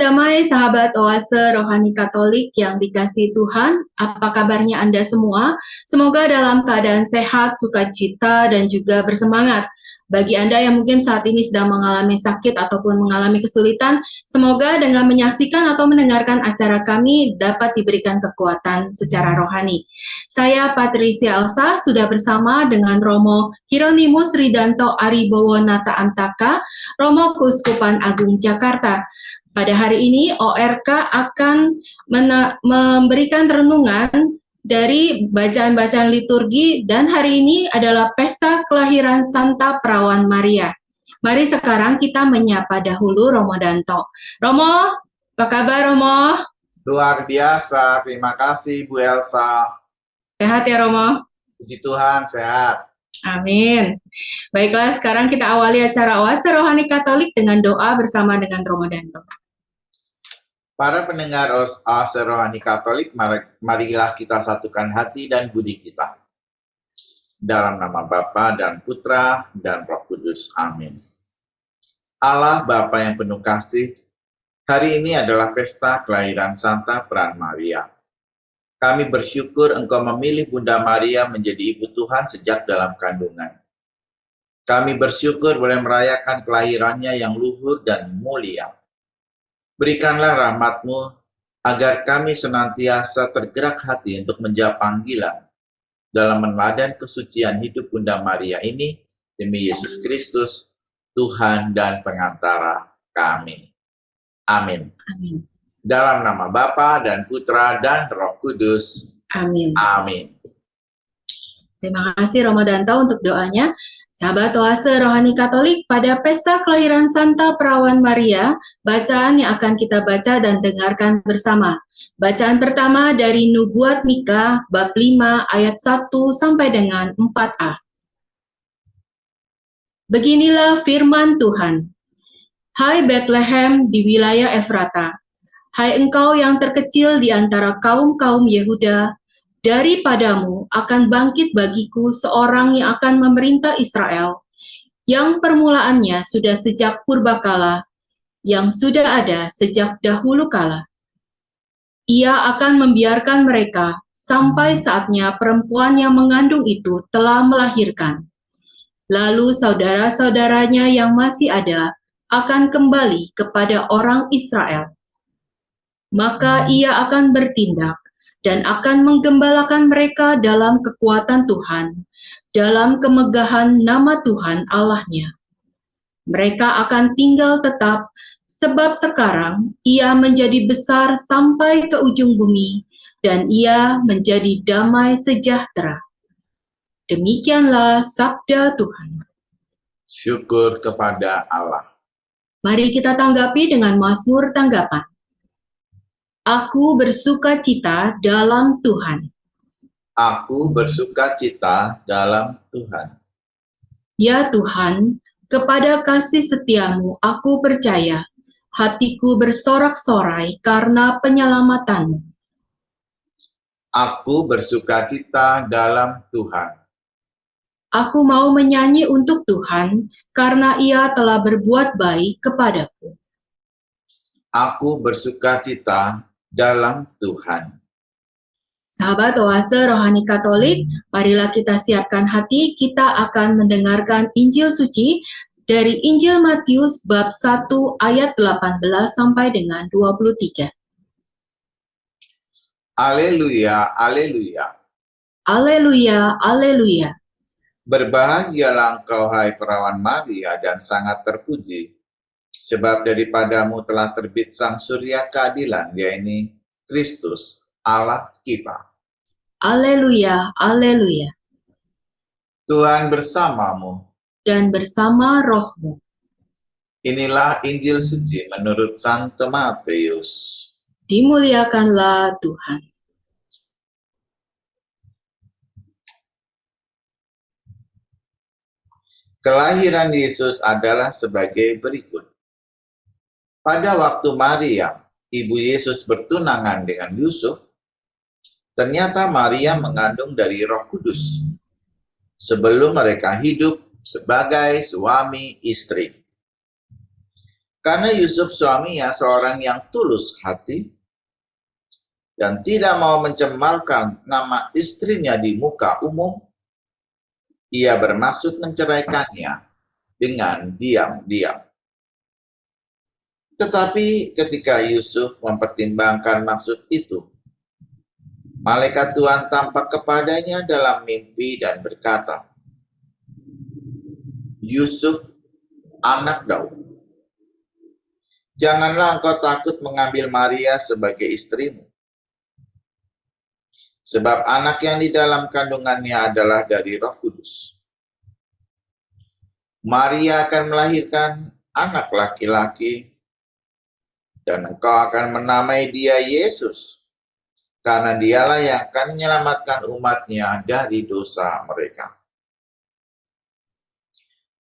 damai sahabat Oase Rohani Katolik yang dikasihi Tuhan, apa kabarnya Anda semua? Semoga dalam keadaan sehat, sukacita, dan juga bersemangat. Bagi Anda yang mungkin saat ini sedang mengalami sakit ataupun mengalami kesulitan, semoga dengan menyaksikan atau mendengarkan acara kami dapat diberikan kekuatan secara rohani. Saya Patricia Elsa sudah bersama dengan Romo Hieronymus Ridanto Aribowo Nata Antaka, Romo Keuskupan Agung Jakarta. Pada hari ini ORK akan memberikan renungan dari bacaan-bacaan liturgi, dan hari ini adalah pesta kelahiran Santa Perawan Maria. Mari sekarang kita menyapa dahulu Romo Danto. Romo, apa kabar Romo? Luar biasa, terima kasih Bu Elsa. Sehat ya Romo? Puji Tuhan, sehat. Amin. Baiklah, sekarang kita awali acara Oase Rohani Katolik dengan doa bersama dengan Romo Danto. Para pendengar Oase Rohani Katolik, marilah kita satukan hati dan budi kita. Dalam nama Bapa dan Putra dan Roh Kudus. Amin. Allah Bapa yang penuh kasih, hari ini adalah pesta kelahiran Santa Perawan Maria. Kami bersyukur Engkau memilih Bunda Maria menjadi Ibu Tuhan sejak dalam kandungan. Kami bersyukur boleh merayakan kelahirannya yang luhur dan mulia. Berikanlah rahmat-Mu agar kami senantiasa tergerak hati untuk menjawab panggilan dalam meneladani kesucian hidup Bunda Maria ini demi Yesus Kristus, Tuhan dan pengantara kami. Amin. Amin. Dalam nama Bapa dan Putra dan Roh Kudus. Amin. Amin. Terima kasih Romo Danto untuk doanya. Sahabat Oase Rohani Katolik, pada pesta kelahiran Santa Perawan Maria, bacaan yang akan kita baca dan dengarkan bersama. Bacaan pertama dari Nubuat Mika, bab 5, ayat 1 sampai dengan 4a. Beginilah firman Tuhan. Hai Bethlehem di wilayah Efrata, hai engkau yang terkecil di antara kaum-kaum Yehuda, daripadamu akan bangkit bagiku seorang yang akan memerintah Israel, yang permulaannya sudah sejak purbakala, yang sudah ada sejak dahulu kala. Ia akan membiarkan mereka sampai saatnya perempuan yang mengandung itu telah melahirkan. Lalu saudara-saudaranya yang masih ada akan kembali kepada orang Israel. Maka ia akan bertindak dan akan menggembalakan mereka dalam kekuatan Tuhan, dalam kemegahan nama Tuhan Allahnya. Mereka akan tinggal tetap, sebab sekarang ia menjadi besar sampai ke ujung bumi, dan ia menjadi damai sejahtera. Demikianlah sabda Tuhan. Syukur kepada Allah. Mari kita tanggapi dengan Mazmur tanggapan. Aku bersuka cita dalam Tuhan. Aku bersuka cita dalam Tuhan. Ya Tuhan, kepada kasih setiamu aku percaya. Hatiku bersorak-sorai karena penyelamatanmu. Aku bersuka cita dalam Tuhan. Aku mau menyanyi untuk Tuhan karena Ia telah berbuat baik kepadaku. Aku bersuka cita dalam Tuhan. Sahabat Oase Rohani Katolik, marilah kita siapkan hati, kita akan mendengarkan Injil Suci dari Injil Matius bab 1 ayat 18 sampai dengan 23. Aleluya, aleluya. Aleluya, aleluya. Berbahagialah engkau hai Perawan Maria dan sangat terpuji, sebab daripadamu telah terbit sang surya keadilan, yaitu Kristus Allah kita. Aleluya, aleluya. Tuhan bersamamu. Dan bersama rohmu. Inilah Injil Suci menurut Santo Matius. Dimuliakanlah Tuhan. Kelahiran Yesus adalah sebagai berikut. Pada waktu Maria, ibu Yesus bertunangan dengan Yusuf, ternyata Maria mengandung dari Roh Kudus sebelum mereka hidup sebagai suami istri. Karena Yusuf suaminya seorang yang tulus hati dan tidak mau mencemarkan nama istrinya di muka umum, ia bermaksud menceraikannya dengan diam-diam. Tetapi ketika Yusuf mempertimbangkan maksud itu, malaikat Tuhan tampak kepadanya dalam mimpi dan berkata, "Yusuf, anak Daud, janganlah engkau takut mengambil Maria sebagai istrimu, sebab anak yang di dalam kandungannya adalah dari Roh Kudus. Maria akan melahirkan anak laki-laki, dan engkau akan menamai dia Yesus, karena dialah yang akan menyelamatkan umatnya dari dosa mereka."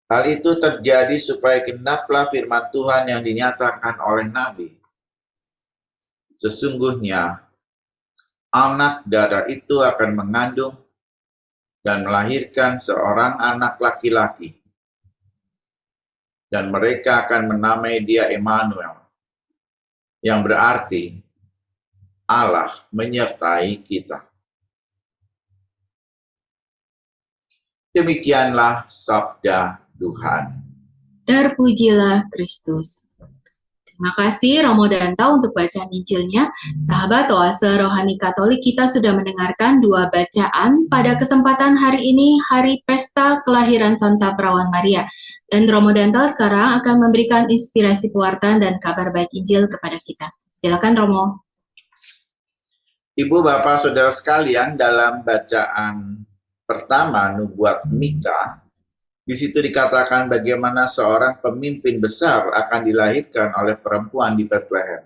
Hal itu terjadi supaya genaplah firman Tuhan yang dinyatakan oleh Nabi. Sesungguhnya, anak darah itu akan mengandung dan melahirkan seorang anak laki-laki, dan mereka akan menamai dia Immanuel, yang berarti Allah menyertai kita. Demikianlah sabda Tuhan. Terpujilah Kristus. Terima kasih Romo Danta untuk bacaan Injilnya. Sahabat Oase Rohani Katolik, kita sudah mendengarkan 2 bacaan pada kesempatan hari ini, hari pesta kelahiran Santa Perawan Maria. Dan Romo Danta sekarang akan memberikan inspirasi pewartaan dan kabar baik Injil kepada kita. Silakan Romo. Ibu, Bapak, Saudara sekalian, dalam bacaan pertama nubuat Mika, di situ dikatakan bagaimana seorang pemimpin besar akan dilahirkan oleh perempuan di Bethlehem.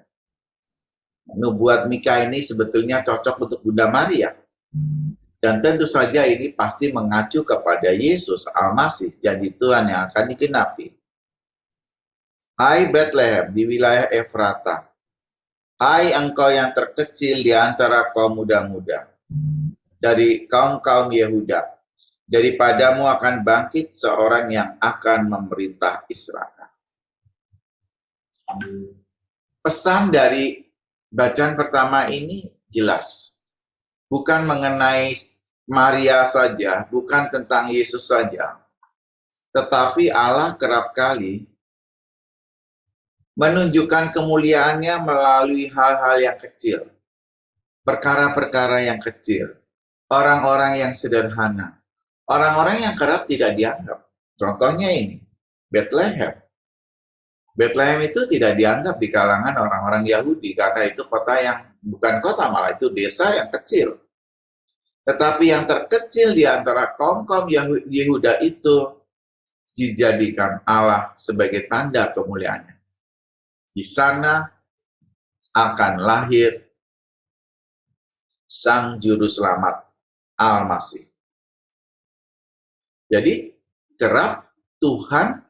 Nubuat Mika ini sebetulnya cocok untuk Bunda Maria. Dan tentu saja ini pasti mengacu kepada Yesus Al-Masih, janji Tuhan yang akan digenapi. Hai Bethlehem di wilayah Efrata, hai engkau yang terkecil di antara kaum muda-muda, dari kaum-kaum Yehuda, daripadamu akan bangkit seorang yang akan memerintah Israel. Pesan dari bacaan pertama ini jelas. Bukan mengenai Maria saja, bukan tentang Yesus saja. Tetapi Allah kerap kali menunjukkan kemuliaannya melalui hal-hal yang kecil. Perkara-perkara yang kecil. Orang-orang yang sederhana. Orang-orang yang kerap tidak dianggap. Contohnya ini, Bethlehem. Bethlehem itu tidak dianggap di kalangan orang-orang Yahudi karena itu kota yang bukan kota, malah itu desa yang kecil. Tetapi yang terkecil di antara kaum-kaum Yehuda itu dijadikan Allah sebagai tanda kemuliaannya. Di sana akan lahir Sang Juru Selamat Al-Masih. Jadi kerap Tuhan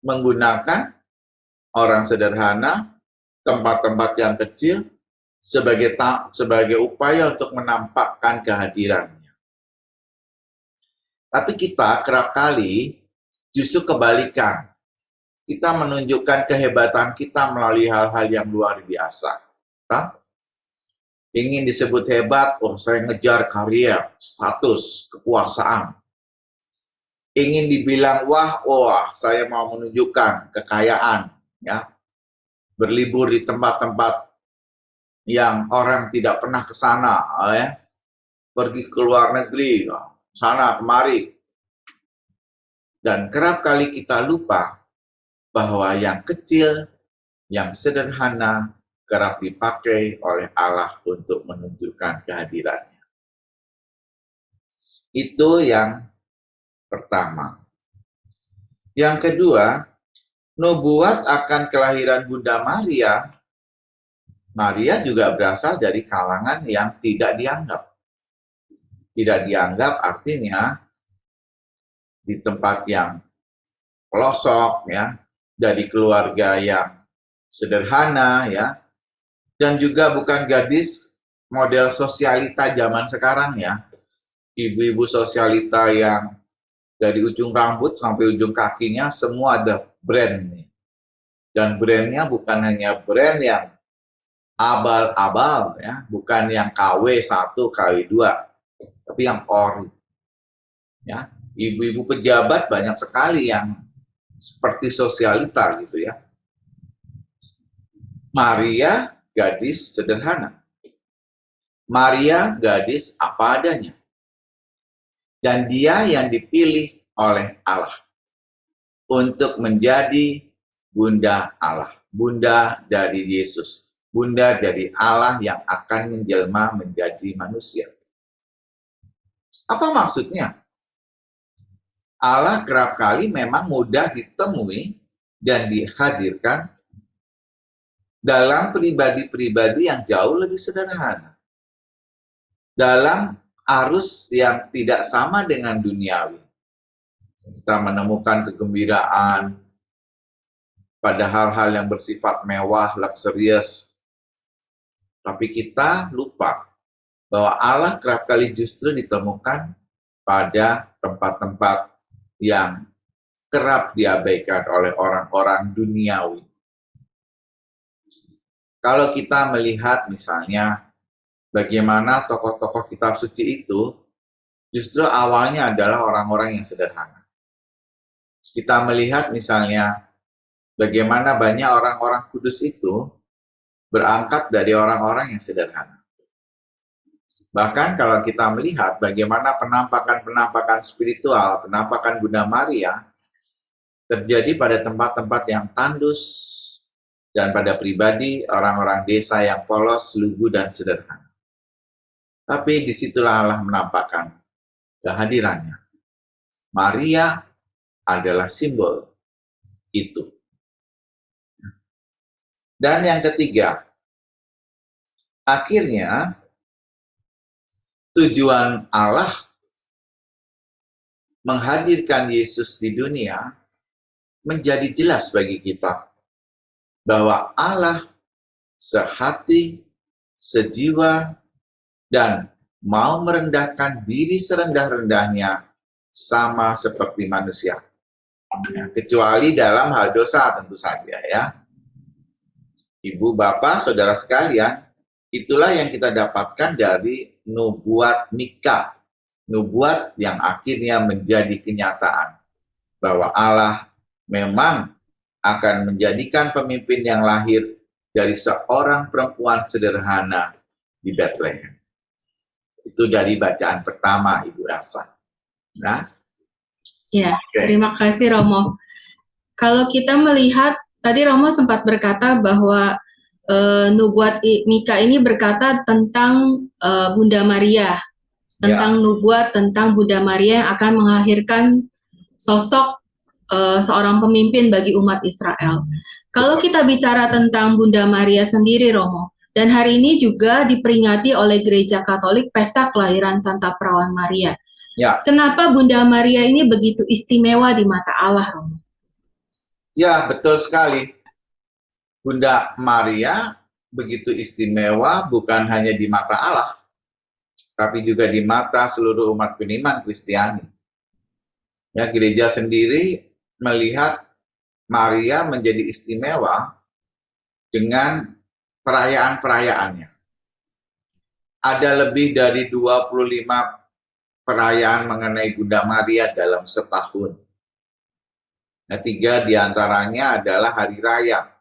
menggunakan orang sederhana, tempat-tempat yang kecil sebagai upaya untuk menampakkan kehadirannya. Tapi kita kerap kali justru kebalikan. Kita menunjukkan kehebatan kita melalui hal-hal yang luar biasa. Kan? Ingin disebut hebat, saya ngejar karier, status, kekuasaan. Ingin dibilang wah, saya mau menunjukkan kekayaan, ya. Berlibur di tempat-tempat yang orang tidak pernah ke sana, ya. Pergi ke luar negeri, sana kemari. Dan kerap kali kita lupa bahwa yang kecil, yang sederhana kerap dipakai oleh Allah untuk menunjukkan kehadirannya. Itu yang pertama. Yang kedua, nubuat akan kelahiran Bunda Maria. Maria juga berasal dari kalangan yang tidak dianggap. Tidak dianggap artinya di tempat yang pelosok, ya, dari keluarga yang sederhana, ya, dan juga bukan gadis model sosialita zaman sekarang, ya. Ibu-ibu sosialita yang dari ujung rambut sampai ujung kakinya semua ada brand nih. Dan brandnya bukan hanya brand yang abal-abal, ya, bukan yang KW1, KW2, tapi yang ori. Ya, ibu-ibu pejabat banyak sekali yang seperti sosialita gitu ya. Maria gadis sederhana. Maria gadis apa adanya. Dan dia yang dipilih oleh Allah untuk menjadi bunda Allah, bunda dari Yesus, bunda dari Allah yang akan menjelma menjadi manusia. Apa maksudnya? Allah kerap kali memang mudah ditemui dan dihadirkan dalam pribadi-pribadi yang jauh lebih sederhana. Dalam arus yang tidak sama dengan duniawi. Kita menemukan kegembiraan pada hal-hal yang bersifat mewah, luxurious. Tapi kita lupa bahwa Allah kerap kali justru ditemukan pada tempat-tempat yang kerap diabaikan oleh orang-orang duniawi. Kalau kita melihat misalnya bagaimana tokoh-tokoh kitab suci itu justru awalnya adalah orang-orang yang sederhana. Kita melihat misalnya bagaimana banyak orang-orang kudus itu berangkat dari orang-orang yang sederhana. Bahkan kalau kita melihat bagaimana penampakan-penampakan spiritual, penampakan Bunda Maria terjadi pada tempat-tempat yang tandus dan pada pribadi orang-orang desa yang polos, lugu, dan sederhana. Tapi disitulah Allah menampakkan kehadirannya. Maria adalah simbol itu. Dan yang ketiga, akhirnya tujuan Allah menghadirkan Yesus di dunia menjadi jelas bagi kita bahwa Allah sehati, sejiwa, dan mau merendahkan diri serendah-rendahnya sama seperti manusia. Kecuali dalam hal dosa tentu saja ya. Ibu, bapak, saudara sekalian, itulah yang kita dapatkan dari nubuat Mika. Nubuat yang akhirnya menjadi kenyataan. Bahwa Allah memang akan menjadikan pemimpin yang lahir dari seorang perempuan sederhana di Bethlehem. Itu dari bacaan pertama, Ibu Elsa. Nah, Ya, terima kasih Romo. Kalau kita melihat, tadi Romo sempat berkata bahwa nubuat Mika ini berkata tentang Bunda Maria, tentang nubuat tentang Bunda Maria yang akan melahirkan sosok seorang pemimpin bagi umat Israel. Kalau kita bicara tentang Bunda Maria sendiri, Romo, dan hari ini juga diperingati oleh Gereja Katolik Pesta Kelahiran Santa Perawan Maria. Ya. Kenapa Bunda Maria ini begitu istimewa di mata Allah, Romo? Ya, betul sekali. Bunda Maria begitu istimewa bukan hanya di mata Allah, tapi juga di mata seluruh umat beriman Kristiani. Ya, gereja sendiri melihat Maria menjadi istimewa dengan perayaan-perayaannya. Ada lebih dari 25 perayaan mengenai Bunda Maria dalam setahun. Nah, 3 diantaranya adalah hari raya.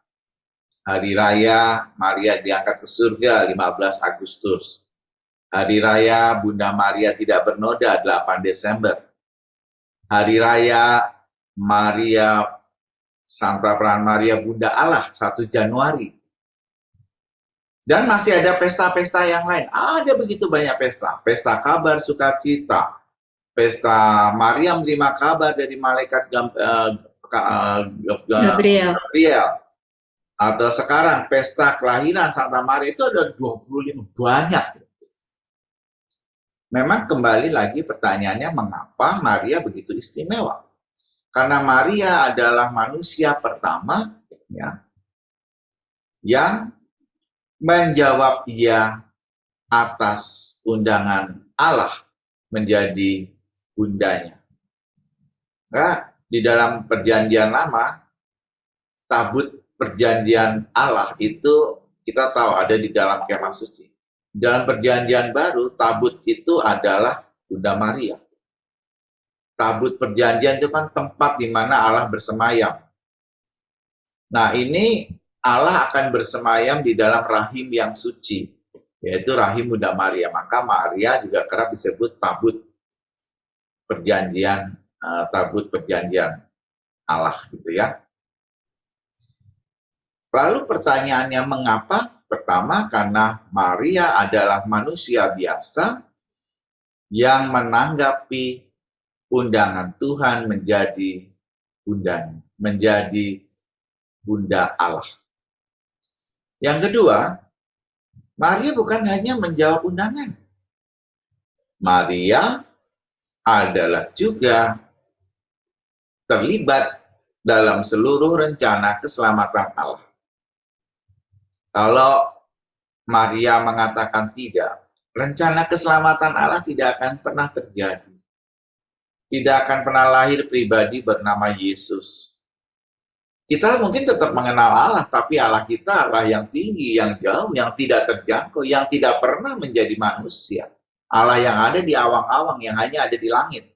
Hari raya Maria diangkat ke surga 15 Agustus. Hari raya Bunda Maria tidak bernoda 8 Desember. Hari raya Maria Santa Perawan Maria Bunda Allah 1 Januari. Dan masih ada pesta-pesta yang lain. Ada begitu banyak pesta. Pesta kabar sukacita. Pesta Maria menerima kabar dari malaikat Gabriel. Atau sekarang pesta kelahiran Santa Maria itu ada 25, banyak. Memang kembali lagi pertanyaannya, mengapa Maria begitu istimewa? Karena Maria adalah manusia pertama ya, yang menjawab iya atas undangan Allah menjadi bundanya. Nah, di dalam perjanjian lama, tabut perjanjian Allah itu kita tahu ada di dalam kemah suci. Dalam perjanjian baru, tabut itu adalah Bunda Maria. Tabut perjanjian itu kan tempat di mana Allah bersemayam. Nah, ini Allah akan bersemayam di dalam rahim yang suci, yaitu rahim Bunda Maria. Maka Maria juga kerap disebut tabut perjanjian Allah gitu ya. Lalu pertanyaannya mengapa? Pertama, karena Maria adalah manusia biasa yang menanggapi undangan Tuhan menjadi bundanya, menjadi bunda Allah. Yang kedua, Maria bukan hanya menjawab undangan. Maria adalah juga terlibat dalam seluruh rencana keselamatan Allah. Kalau Maria mengatakan tidak, rencana keselamatan Allah tidak akan pernah terjadi. Tidak akan pernah lahir pribadi bernama Yesus. Kita mungkin tetap mengenal Allah, tapi Allah kita Allah yang tinggi, yang jauh, yang tidak terjangkau, yang tidak pernah menjadi manusia. Allah yang ada di awang-awang, yang hanya ada di langit.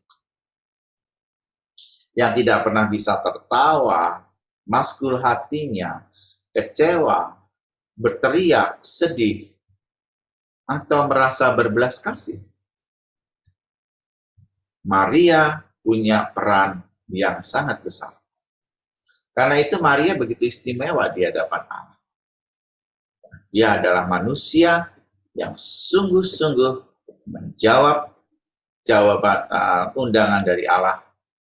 Yang tidak pernah bisa tertawa, maskul hatinya, kecewa, berteriak, sedih, atau merasa berbelas kasih. Maria punya peran yang sangat besar. Karena itu Maria begitu istimewa di hadapan Allah. Dia adalah manusia yang sungguh-sungguh menjawab jawaban undangan dari Allah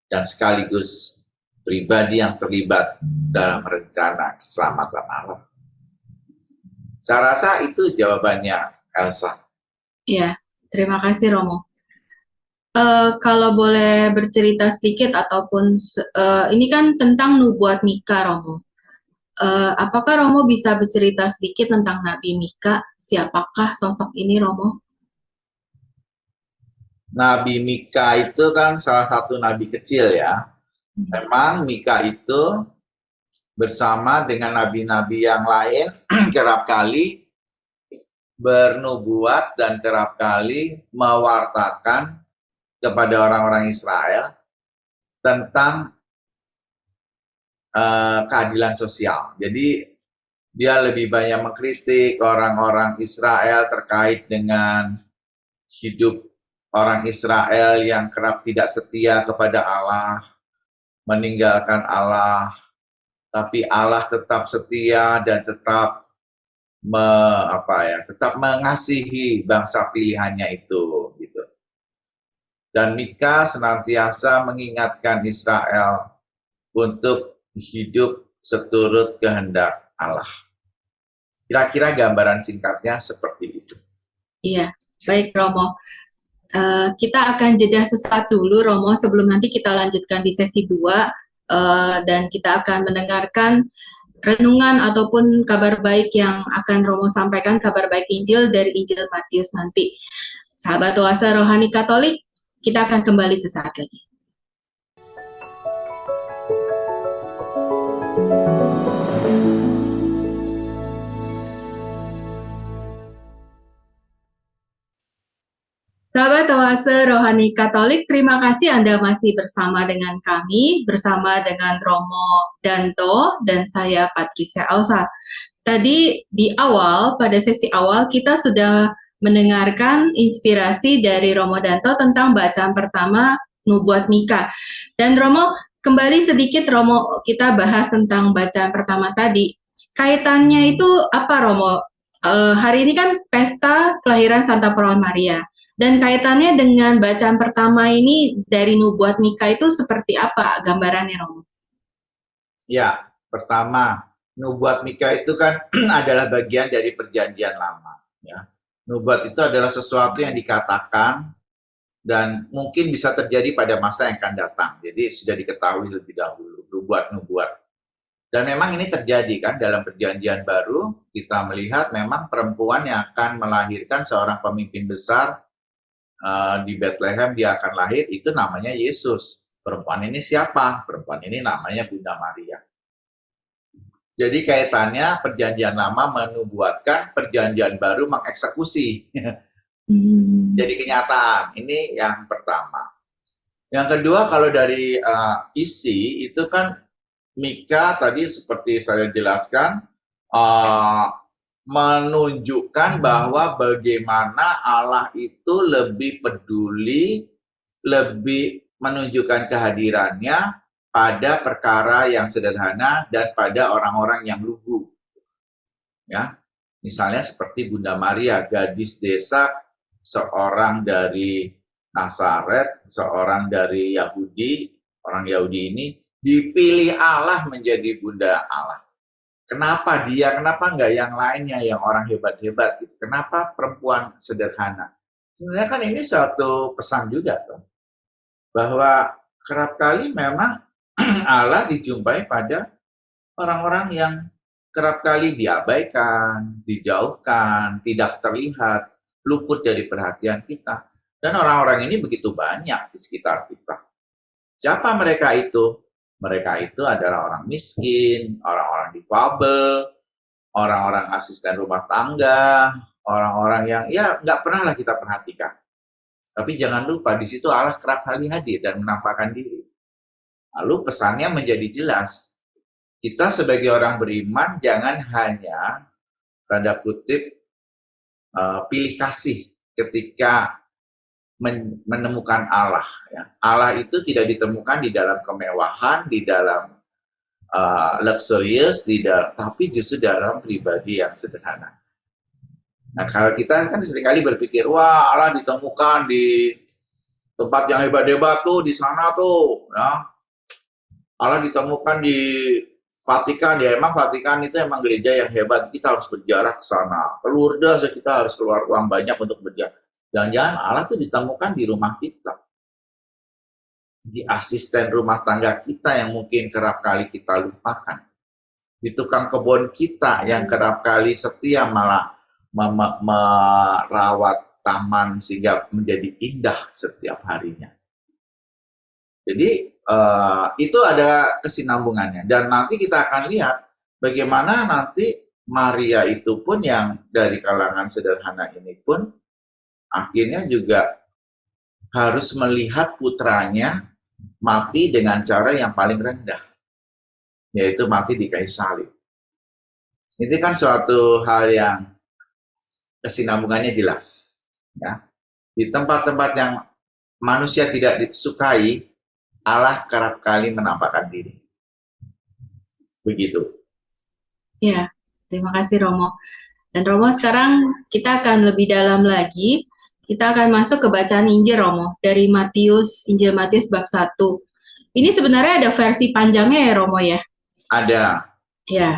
dan sekaligus pribadi yang terlibat dalam rencana keselamatan Allah. Saya rasa itu jawabannya, Elsa. Iya, terima kasih Romo. Kalau boleh bercerita sedikit ataupun ini kan tentang nubuat Mika, Romo. Apakah Romo bisa bercerita sedikit tentang Nabi Mika? Siapakah sosok ini, Romo? Nabi Mika itu kan salah satu nabi kecil ya. Memang Mika itu bersama dengan nabi-nabi yang lain kerap kali bernubuat dan kerap kali mewartakan kepada orang-orang Israel tentang keadilan sosial. Jadi dia lebih banyak mengkritik orang-orang Israel terkait dengan hidup orang Israel yang kerap tidak setia kepada Allah, meninggalkan Allah, tapi Allah tetap setia dan tetap tetap mengasihi bangsa pilihannya itu gitu. Dan Mika senantiasa mengingatkan Israel untuk hidup seturut kehendak Allah. Kira-kira gambaran singkatnya seperti itu. Iya, baik Romo. Kita akan jeda sesaat dulu Romo sebelum nanti kita lanjutkan di sesi 2 dan kita akan mendengarkan renungan ataupun kabar baik yang akan Romo sampaikan, kabar baik Injil dari Injil Matius nanti. Sahabat Oase Rohani Katolik, kita akan kembali sesaat lagi. Sahabat Oase Rohani Katolik, terima kasih Anda masih bersama dengan kami, bersama dengan Romo Danto dan saya Patricia Elsa. Tadi di awal, pada sesi awal, kita sudah mendengarkan inspirasi dari Romo Danto tentang bacaan pertama nubuat Mika. Dan Romo, kembali sedikit Romo, kita bahas tentang bacaan pertama tadi. Kaitannya itu apa Romo? Hari ini kan pesta kelahiran Santa Perawan Maria. Dan kaitannya dengan bacaan pertama ini dari nubuat Mika itu seperti apa gambarannya, Romo? Ya, pertama, nubuat Mika itu kan adalah bagian dari perjanjian lama. Ya. Nubuat itu adalah sesuatu yang dikatakan dan mungkin bisa terjadi pada masa yang akan datang. Jadi sudah diketahui lebih dahulu, nubuat-nubuat. Dan memang ini terjadi kan dalam perjanjian baru, kita melihat memang perempuan yang akan melahirkan seorang pemimpin besar di Bethlehem, dia akan lahir, itu namanya Yesus. Perempuan ini siapa? Perempuan ini namanya Bunda Maria. Jadi kaitannya perjanjian lama menubuatkan, perjanjian baru mengeksekusi. Jadi kenyataan. Ini yang pertama. Yang kedua, kalau dari isi itu kan Mika tadi seperti saya jelaskan menunjukkan bahwa bagaimana Allah itu lebih peduli, lebih menunjukkan kehadirannya pada perkara yang sederhana dan pada orang-orang yang lugu. Ya, misalnya seperti Bunda Maria, gadis desa, seorang dari Nazaret, seorang dari Yahudi, orang Yahudi ini dipilih Allah menjadi Bunda Allah. Kenapa dia? Kenapa enggak yang lainnya, yang orang hebat-hebat gitu? Kenapa perempuan sederhana? Sebenarnya kan ini suatu pesan juga, tuh, bahwa kerap kali memang Allah dijumpai pada orang-orang yang kerap kali diabaikan, dijauhkan, tidak terlihat, luput dari perhatian kita. Dan orang-orang ini begitu banyak di sekitar kita. Siapa mereka itu? Mereka itu adalah orang miskin, orang-orang difabel, orang-orang asisten rumah tangga, orang-orang yang ya nggak pernah lah kita perhatikan. Tapi jangan lupa di situ Allah kerap kali hadir dan menampakkan diri. Lalu pesannya menjadi jelas. Kita sebagai orang beriman jangan hanya tanda kutip pilih kasih ketika menemukan Allah. Ya. Allah itu tidak ditemukan di dalam kemewahan, di dalam luxurious, tapi justru dalam pribadi yang sederhana. Nah, kalau kita kan seringkali berpikir, wah Allah ditemukan di tempat yang hebat-hebat tuh, di sana tuh, ya. Allah ditemukan di Vatikan, ya emang Vatikan itu emang gereja yang hebat, kita harus berjarak ke sana. Ke Lourdes kita harus keluar uang banyak untuk berjarak. Jangan-jangan Allah tuh ditemukan di rumah kita. Di asisten rumah tangga kita yang mungkin kerap kali kita lupakan. Di tukang kebun kita yang kerap kali setia malah merawat taman sehingga menjadi indah setiap harinya. Jadi itu ada kesinambungannya. Dan nanti kita akan lihat bagaimana nanti Maria itu pun yang dari kalangan sederhana ini pun akhirnya juga harus melihat putranya mati dengan cara yang paling rendah, yaitu mati di kayu salib. Ini kan suatu hal yang kesinambungannya jelas. Ya. Di tempat-tempat yang manusia tidak disukai, Allah kerap kali menampakkan diri. Begitu. Ya, terima kasih Romo. Dan Romo, sekarang kita akan lebih dalam lagi. Kita akan masuk ke bacaan Injil Romo dari Injil Matius bab 1. Ini sebenarnya ada versi panjangnya ya Romo ya? Ada. Ya.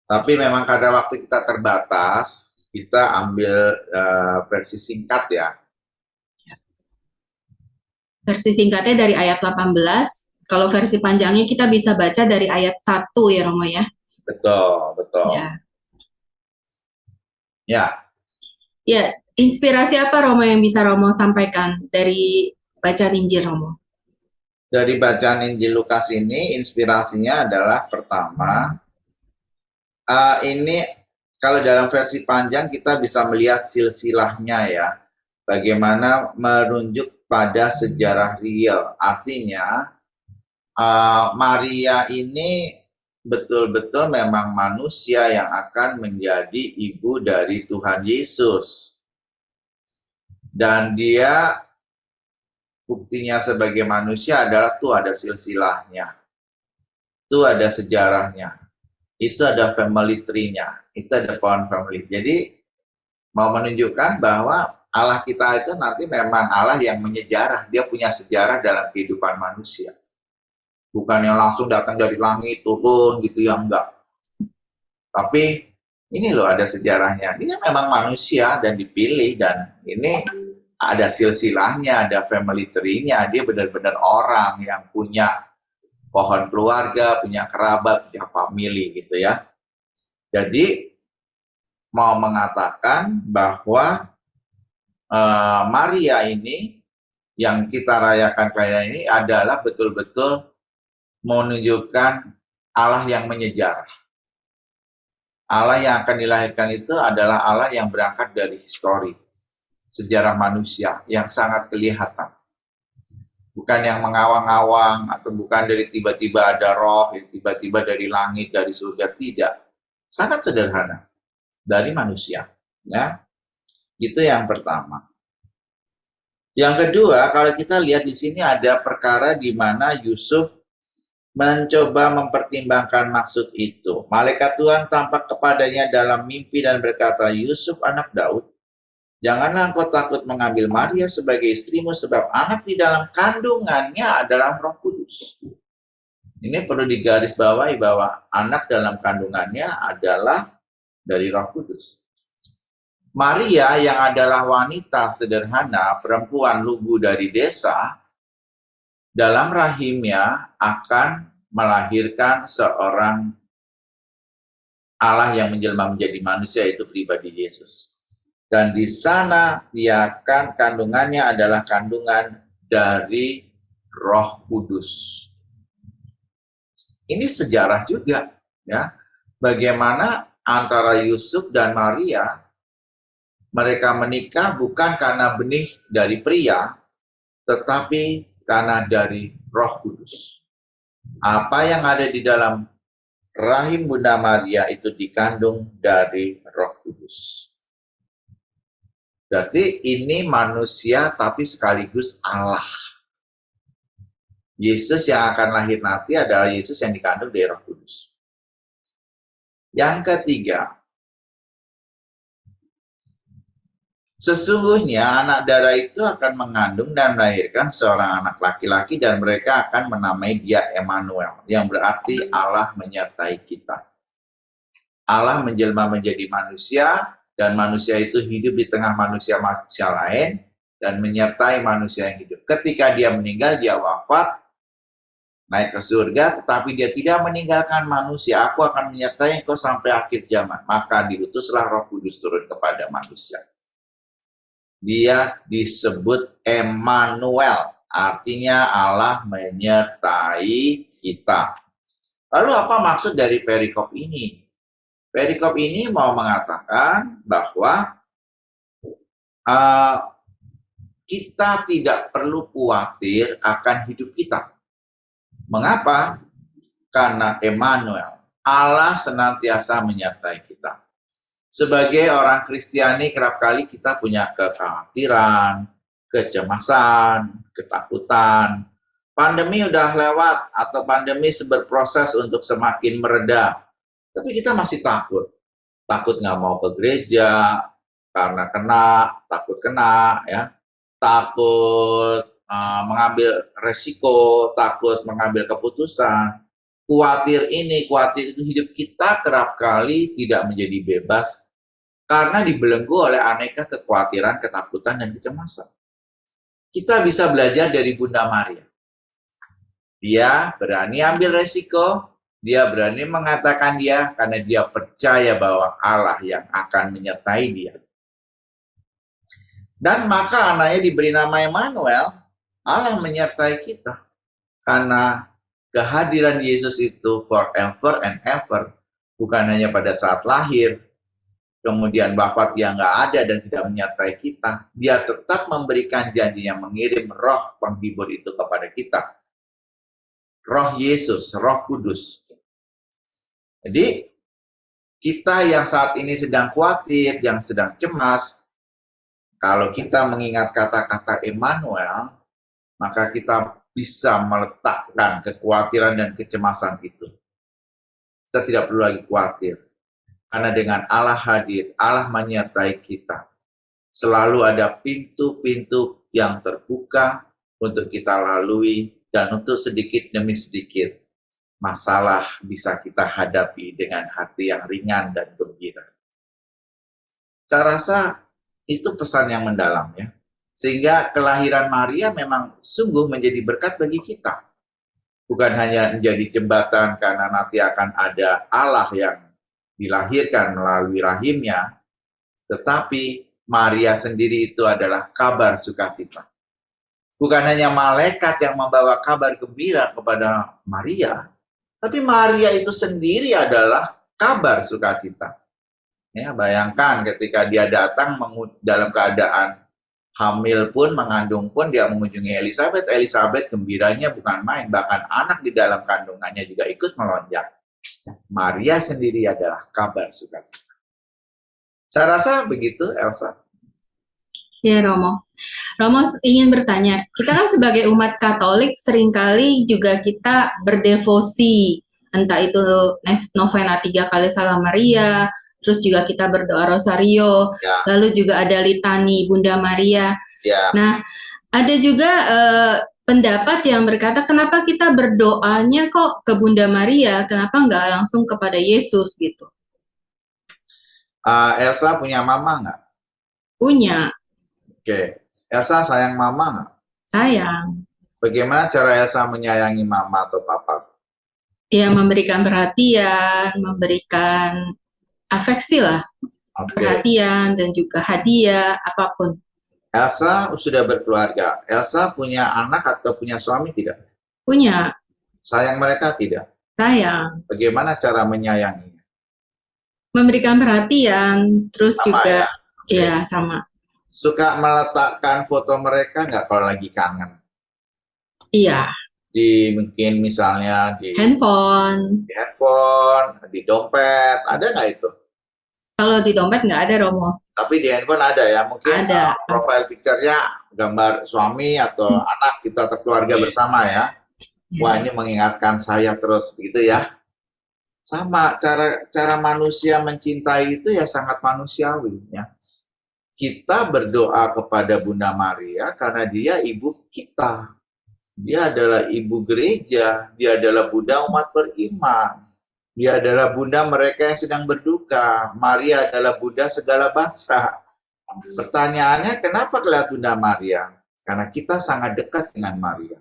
Tapi memang karena waktu kita terbatas, kita ambil versi singkat ya. Versi singkatnya dari ayat 18. Kalau versi panjangnya kita bisa baca dari ayat 1 ya Romo ya? Betul, betul. Ya. Ya. Ya, inspirasi apa Romo yang bisa Romo sampaikan dari bacaan Injil Romo? Dari bacaan Injil Lukas ini, inspirasinya adalah pertama, ini kalau dalam versi panjang kita bisa melihat silsilahnya ya, bagaimana merunjuk pada sejarah real. Artinya, Maria ini betul-betul memang manusia yang akan menjadi ibu dari Tuhan Yesus. Dan dia buktinya sebagai manusia adalah tuh ada silsilahnya. Itu ada sejarahnya. Itu ada family tree-nya. Itu ada pohon family. Jadi mau menunjukkan bahwa Allah kita itu nanti memang Allah yang menyejarah. Dia punya sejarah dalam kehidupan manusia. Bukan yang langsung datang dari langit, turun gitu ya, enggak. Tapi ini loh ada sejarahnya. Ini memang manusia dan dipilih, dan ini ada silsilahnya, ada family tree-nya. Dia benar-benar orang yang punya pohon keluarga, punya kerabat, punya family gitu ya. Jadi mau mengatakan bahwa Maria ini yang kita rayakan kali ini adalah betul-betul menunjukkan Allah yang menyejarah. Allah yang akan dilahirkan itu adalah Allah yang berangkat dari histori, sejarah manusia yang sangat kelihatan. Bukan yang mengawang-awang, atau bukan dari tiba-tiba ada roh, tiba-tiba dari langit, dari surga, tidak. Sangat sederhana, dari manusia. Ya, itu yang pertama. Yang kedua, kalau kita lihat di sini ada perkara di mana Yusuf mencoba mempertimbangkan maksud itu. Malaikat Tuhan tampak kepadanya dalam mimpi dan berkata, Yusuf anak Daud, janganlah engkau takut mengambil Maria sebagai istrimu, sebab anak di dalam kandungannya adalah Roh Kudus. Ini perlu digarisbawahi bahwa anak dalam kandungannya adalah dari Roh Kudus. Maria yang adalah wanita sederhana, perempuan lugu dari desa, dalam rahimnya akan melahirkan seorang Allah yang menjelma menjadi manusia, yaitu pribadi Yesus. Dan di sana dia akan kandungannya adalah kandungan dari Roh Kudus. Ini sejarah juga, ya. Bagaimana antara Yusuf dan Maria, mereka menikah bukan karena benih dari pria, tetapi karena dari Roh Kudus. Apa yang ada di dalam rahim Bunda Maria itu dikandung dari Roh Kudus. Berarti ini manusia tapi sekaligus Allah. Yesus yang akan lahir nanti adalah Yesus yang dikandung dari Roh Kudus. Yang ketiga, sesungguhnya anak darah itu akan mengandung dan melahirkan seorang anak laki-laki dan mereka akan menamai dia Emmanuel, yang berarti Allah menyertai kita. Allah menjelma menjadi manusia dan manusia itu hidup di tengah manusia-manusia lain dan menyertai manusia yang hidup. Ketika dia meninggal, dia wafat, naik ke surga, tetapi dia tidak meninggalkan manusia. Aku akan menyertai engkau sampai akhir zaman. Maka diutuslah Roh Kudus turun kepada manusia. Dia disebut Emmanuel, artinya Allah menyertai kita. Lalu apa maksud dari perikop ini? Perikop ini mau mengatakan bahwa kita tidak perlu khawatir akan hidup kita. Mengapa? Karena Emmanuel, Allah senantiasa menyertai kita. Sebagai orang Kristiani, kerap kali kita punya kekhawatiran, kecemasan, ketakutan. Pandemi udah lewat atau pandemi berproses untuk semakin mereda, tapi kita masih takut. Takut nggak mau ke gereja karena takut kena, ya. Takut mengambil resiko, takut mengambil keputusan. Khawatir ini, khawatir itu, hidup kita kerap kali tidak menjadi bebas karena dibelenggu oleh aneka kekhawatiran, ketakutan, dan kecemasan. Kita bisa belajar dari Bunda Maria. Dia berani ambil resiko, dia berani mengatakan dia karena dia percaya bahwa Allah yang akan menyertai dia. Dan maka anaknya diberi nama Emmanuel, Allah menyertai kita. Karena kehadiran Yesus itu forever and ever, bukan hanya pada saat lahir, kemudian wafat yang nggak ada dan tidak menyertai kita. Dia tetap memberikan janjinya, mengirim Roh penghibur itu kepada kita. Roh Yesus, Roh Kudus. Jadi, kita yang saat ini sedang khawatir, yang sedang cemas, kalau kita mengingat kata-kata Emmanuel, maka kita bisa meletakkan kekhawatiran dan kecemasan itu. Kita tidak perlu lagi khawatir. Karena dengan Allah hadir, Allah menyertai kita. Selalu ada pintu-pintu yang terbuka untuk kita lalui, dan untuk sedikit demi sedikit masalah bisa kita hadapi dengan hati yang ringan dan gembira. Saya rasa itu pesan yang mendalam, ya. Sehingga kelahiran Maria memang sungguh menjadi berkat bagi kita. Bukan hanya menjadi jembatan karena nanti akan ada Allah yang dilahirkan melalui rahimnya, tetapi Maria sendiri itu adalah kabar sukacita. Bukan hanya malaikat yang membawa kabar gembira kepada Maria, Tapi Maria itu sendiri adalah kabar sukacita. Ya, bayangkan ketika dia datang dalam keadaan hamil pun, mengandung pun, dia mengunjungi Elizabeth. Elizabeth gembiranya bukan main, bahkan anak di dalam kandungannya juga ikut melonjak. Maria sendiri adalah kabar sukacita. Saya rasa begitu, Elsa. Ya, Romo. Romo ingin bertanya, kita kan sebagai umat Katolik seringkali juga kita berdevosi, entah itu novena 3 kali Salam Maria, terus juga kita berdoa Rosario, Ya. lalu juga ada litani Bunda Maria. Ya. Nah, ada juga pendapat yang berkata, kenapa kita berdoanya kok ke Bunda Maria, kenapa nggak langsung kepada Yesus gitu? Elsa punya mama nggak? Punya. Oke. Elsa sayang mama nggak? Sayang. Bagaimana cara Elsa menyayangi mama atau papa? Ya, memberikan perhatian, memberikan afeksi lah. Perhatian dan juga hadiah, apapun. Elsa sudah berkeluarga. Elsa punya anak atau punya suami tidak? Punya. Sayang mereka tidak? Sayang. Bagaimana cara menyayanginya? Memberikan perhatian, terus sama juga, ya sama. Suka meletakkan foto mereka nggak kalau lagi kangen? Iya. Di mungkin misalnya di handphone, di dompet, ada nggak itu? Kalau di dompet nggak ada, Romo. Tapi di handphone ada ya, mungkin ada. Profile picture-nya gambar suami atau anak kita atau keluarga bersama ya. Wah, ini mengingatkan saya terus, begitu ya. Sama, cara manusia mencintai itu ya sangat manusiawi ya. Kita berdoa kepada Bunda Maria karena dia ibu kita. Dia adalah ibu gereja, dia adalah Bunda umat beriman. Dia adalah Bunda mereka yang sedang berduka. Maria adalah Bunda segala bangsa. Pertanyaannya, kenapa kelihatan Bunda Maria? Karena kita sangat dekat dengan Maria.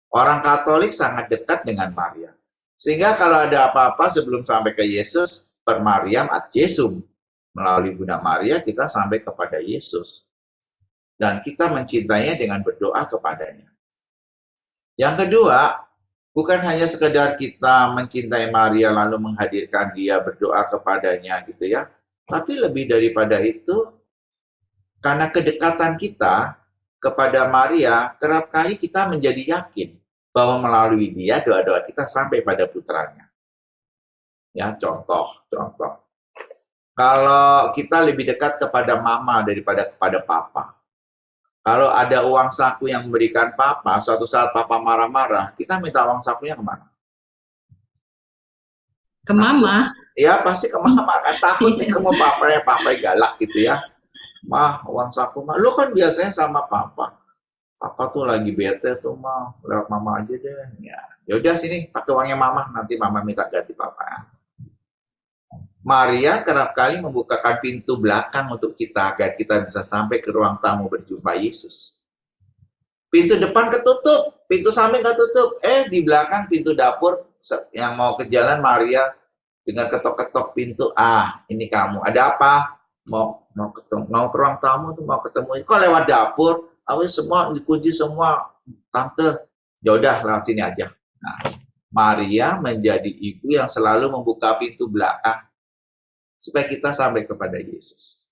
Orang Katolik sangat dekat dengan Maria. Sehingga kalau ada apa-apa sebelum sampai ke Yesus, per Mariam ad Jesum. Melalui Bunda Maria kita sampai kepada Yesus. Dan kita mencintainya dengan berdoa kepadanya. Yang kedua, bukan hanya sekedar kita mencintai Maria lalu menghadirkan dia berdoa kepadanya gitu ya. Tapi lebih daripada itu, karena kedekatan kita kepada Maria, kerap kali kita menjadi yakin bahwa melalui dia doa-doa kita sampai pada putranya. Ya, contoh. Kalau kita lebih dekat kepada mama daripada kepada papa. Kalau ada uang saku yang memberikan papa, suatu saat papa marah-marah, kita minta uang sakunya kemana? Ke mama. Ya, pasti ke mama. Kan takut nih ketemu papa galak gitu ya. Mah, uang saku mah. Lu kan biasanya sama papa. Papa tuh lagi bete tuh mah. Lewat mama aja deh. Ya, yaudah sini pakai uangnya mama. Nanti mama minta ganti papa. Maria kerap kali membukakan pintu belakang untuk kita agar kita bisa sampai ke ruang tamu berjumpa Yesus. Pintu depan ketutup, pintu samping ketutup. Di belakang pintu dapur yang mau ke jalan Maria dengan ketok-ketok pintu. Ini kamu. Ada apa? Mau ke ruang tamu tuh mau ketemu. Kok lewat dapur? Semua dikunci semua. Tante, yaudah lewat sini aja. Nah, Maria menjadi ibu yang selalu membuka pintu belakang supaya kita sampai kepada Yesus.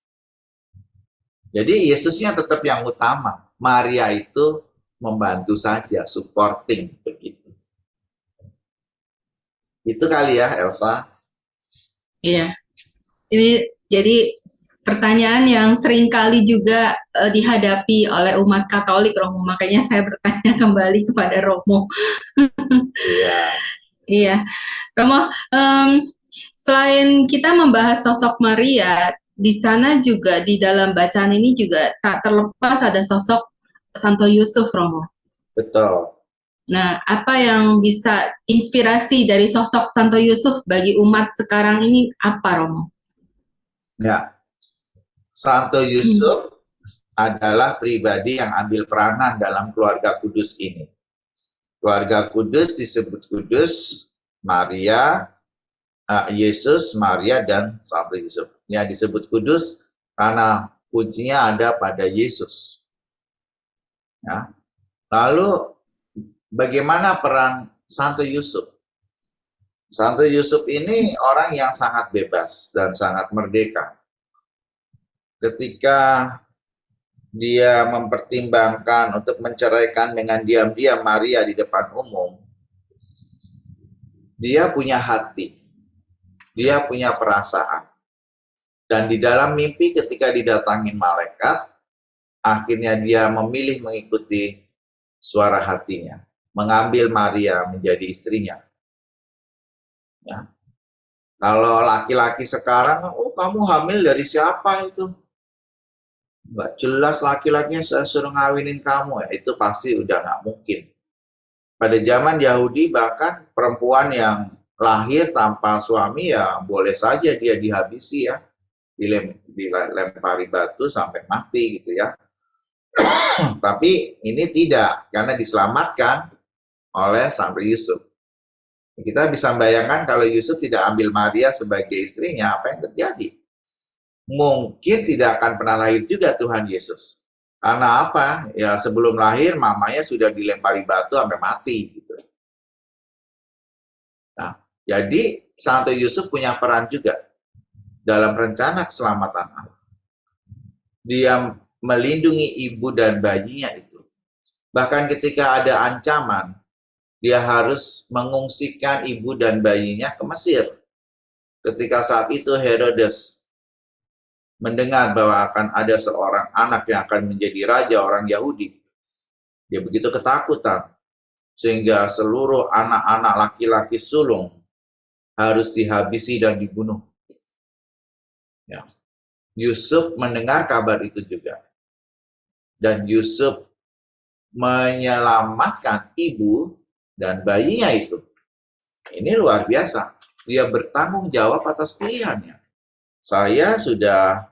Jadi Yesusnya tetap yang utama. Maria itu membantu saja, supporting begitu. Itu kali ya, Elsa. Iya. Ini jadi pertanyaan yang sering kali juga dihadapi oleh umat Katolik, Romo. Makanya saya bertanya kembali kepada Romo. Iya. Romo, selain kita membahas sosok Maria, di sana juga di dalam bacaan ini juga tak terlepas ada sosok Santo Yusuf, Romo. Betul. Nah, apa yang bisa inspirasi dari sosok Santo Yusuf bagi umat sekarang ini apa, Romo? Ya, Santo Yusuf adalah pribadi yang ambil peranan dalam keluarga kudus ini. Keluarga kudus disebut kudus, Maria, Yesus, Maria, dan Santo Yusuf. Ya, disebut kudus karena kuncinya ada pada Yesus. Ya. Lalu, bagaimana peran Santo Yusuf? Santo Yusuf ini orang yang sangat bebas dan sangat merdeka. Ketika dia mempertimbangkan untuk menceraikan dengan diam-diam Maria di depan umum, dia punya hati, dia punya perasaan. Dan di dalam mimpi ketika didatangin malaikat, akhirnya dia memilih mengikuti suara hatinya, mengambil Maria menjadi istrinya. Ya. Kalau laki-laki sekarang, oh kamu hamil dari siapa itu? Nggak jelas laki-lakinya saya suruh ngawinin kamu, ya itu pasti udah nggak mungkin. Pada zaman Yahudi bahkan perempuan yang lahir tanpa suami ya boleh saja dia dihabisi ya, dilempari batu sampai mati gitu ya. Tapi ini tidak, karena diselamatkan oleh Sang Yusuf. Kita bisa bayangkan kalau Yusuf tidak ambil Maria sebagai istrinya, apa yang terjadi? Mungkin tidak akan pernah lahir juga Tuhan Yesus. Karena apa? Ya sebelum lahir mamanya sudah dilempari batu sampai mati gitu. Nah, jadi Santo Yusuf punya peran juga dalam rencana keselamatan Allah. Dia melindungi ibu dan bayinya itu. Bahkan ketika ada ancaman, dia harus mengungsikan ibu dan bayinya ke Mesir. Ketika saat itu Herodes mendengar bahwa akan ada seorang anak yang akan menjadi raja orang Yahudi. Dia begitu ketakutan, sehingga seluruh anak-anak laki-laki sulung harus dihabisi dan dibunuh. Ya. Yusuf mendengar kabar itu juga. Dan Yusuf menyelamatkan ibu dan bayinya itu. Ini luar biasa. Dia bertanggung jawab atas pilihannya. Saya sudah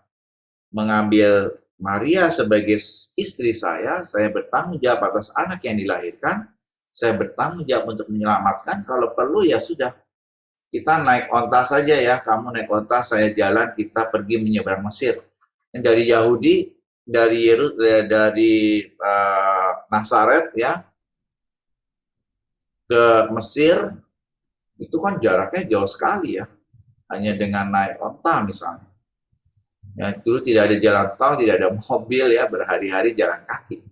mengambil Maria sebagai istri saya bertanggung jawab atas anak yang dilahirkan, saya bertanggung jawab untuk menyelamatkan, kalau perlu ya sudah. Kita naik onta saja ya, kamu naik onta, saya jalan, kita pergi menyeberang Mesir. Dari Yahudi, dari Nazaret ya, ke Mesir, itu kan jaraknya jauh sekali ya, hanya dengan naik onta misalnya. Ya, dulu tidak ada jalan tol, tidak ada mobil ya, berhari-hari jalan kaki.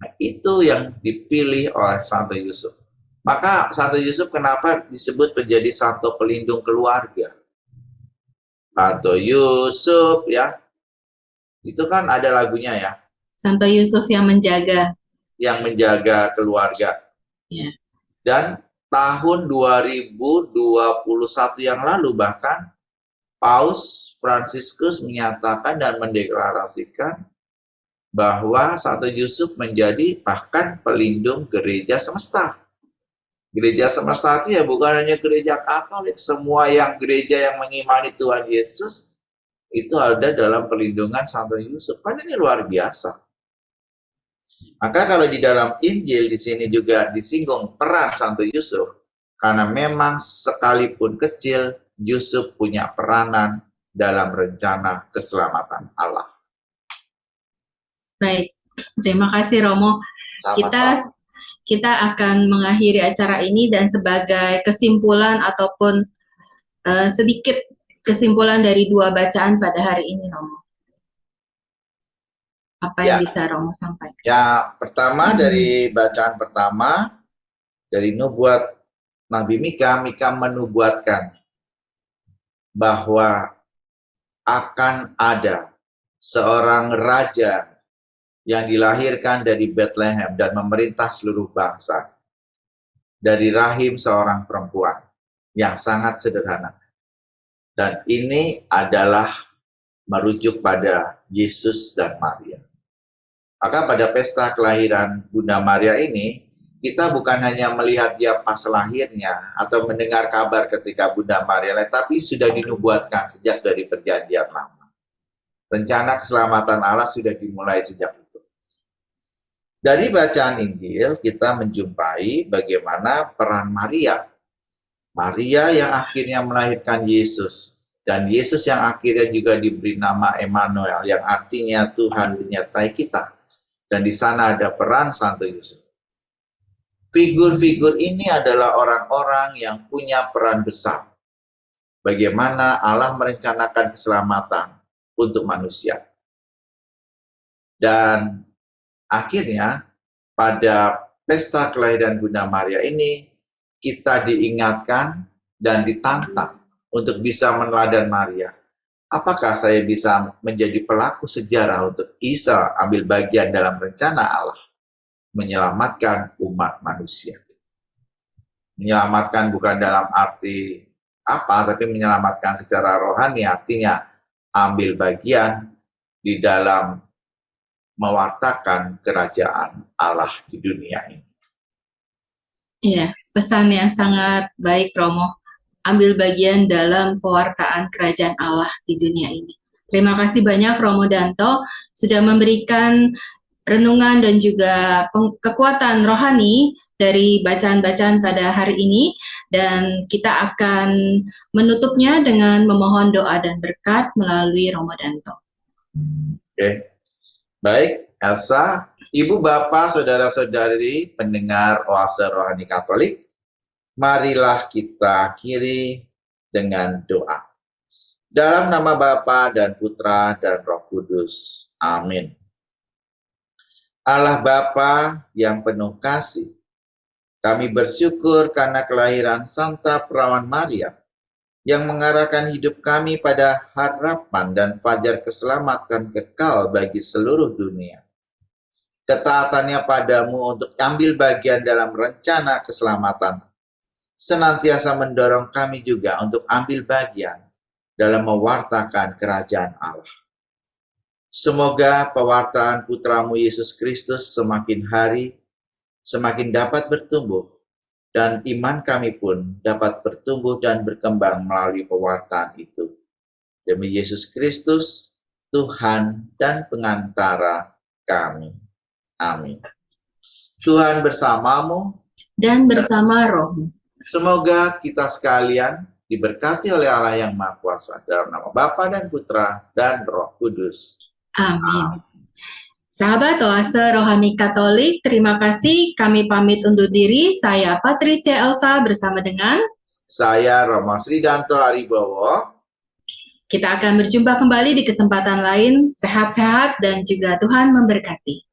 Nah, itu yang dipilih oleh Santo Yusuf. Maka Santo Yusuf kenapa disebut menjadi santo pelindung keluarga? Santo Yusuf ya, itu kan ada lagunya ya. Santo Yusuf yang menjaga. Yang menjaga keluarga. Ya. Dan tahun 2021 yang lalu bahkan Paus Fransiskus menyatakan dan mendeklarasikan bahwa Santo Yusuf menjadi bahkan pelindung gereja semesta. Gereja semesta itu ya bukan hanya gereja Katolik, semua yang gereja yang mengimani Tuhan Yesus itu ada dalam perlindungan Santo Yusuf. Kan ini luar biasa. Maka kalau di dalam Injil di sini juga disinggung peran Santo Yusuf, karena memang sekalipun kecil, Yusuf punya peranan dalam rencana keselamatan Allah. Baik, terima kasih Romo. Kita akan mengakhiri acara ini dan sebagai kesimpulan ataupun sedikit kesimpulan dari dua bacaan pada hari ini, Romo. Apa yang bisa Romo sampaikan? Ya, pertama dari bacaan pertama dari nubuat Nabi Mika menubuatkan bahwa akan ada seorang raja yang dilahirkan dari Bethlehem dan memerintah seluruh bangsa dari rahim seorang perempuan yang sangat sederhana. Dan ini adalah merujuk pada Yesus dan Maria. Maka pada pesta kelahiran Bunda Maria ini, kita bukan hanya melihat dia pas lahirnya atau mendengar kabar ketika Bunda Maria lahir, tapi sudah dinubuatkan sejak dari perjanjian lama. Rencana keselamatan Allah sudah dimulai sejak itu. Dari bacaan Injil, kita menjumpai bagaimana peran Maria. Maria yang akhirnya melahirkan Yesus. Dan Yesus yang akhirnya juga diberi nama Emmanuel, yang artinya Tuhan menyertai kita. Dan di sana ada peran Santo Yusuf. Figur-figur ini adalah orang-orang yang punya peran besar. Bagaimana Allah merencanakan keselamatan untuk manusia. Dan akhirnya pada pesta kelahiran Bunda Maria ini kita diingatkan dan ditantang untuk bisa meneladani Maria. Apakah saya bisa menjadi pelaku sejarah untuk bisa ambil bagian dalam rencana Allah menyelamatkan umat manusia? Menyelamatkan bukan dalam arti apa, tapi menyelamatkan secara rohani, artinya ambil bagian di dalam mewartakan kerajaan Allah di dunia ini. Iya, pesan yang sangat baik, Romo. Ambil bagian dalam pewartaan kerajaan Allah di dunia ini. Terima kasih banyak, Romo Danto, sudah memberikan renungan dan juga kekuatan rohani dari bacaan-bacaan pada hari ini, dan kita akan menutupnya dengan memohon doa dan berkat melalui Romo Danto. Oke. Baik, Elsa, Ibu, Bapak, Saudara-saudari pendengar Oase Rohani Katolik, marilah kita akhiri dengan doa. Dalam nama Bapa dan Putra dan Roh Kudus. Amin. Allah Bapa yang penuh kasih, kami bersyukur karena kelahiran Santa Perawan Maria yang mengarahkan hidup kami pada harapan dan fajar keselamatan kekal bagi seluruh dunia. Ketaatannya padamu untuk ambil bagian dalam rencana keselamatan senantiasa mendorong kami juga untuk ambil bagian dalam mewartakan kerajaan Allah. Semoga pewartaan Putramu Yesus Kristus semakin hari semakin dapat bertumbuh, dan iman kami pun dapat bertumbuh dan berkembang melalui pewartaan itu. Demi Yesus Kristus, Tuhan dan pengantara kami. Amin. Tuhan bersamamu dan bersama rohmu. Semoga kita sekalian diberkati oleh Allah yang Maha Kuasa, dalam nama Bapa dan Putra dan Roh Kudus. Amin. Sahabat Oase Rohani Katolik, terima kasih. Kami pamit undur diri. Saya Patricia Elsa bersama dengan saya Romo Sridanto Aribowo. Kita akan berjumpa kembali di kesempatan lain. Sehat-sehat dan juga Tuhan memberkati.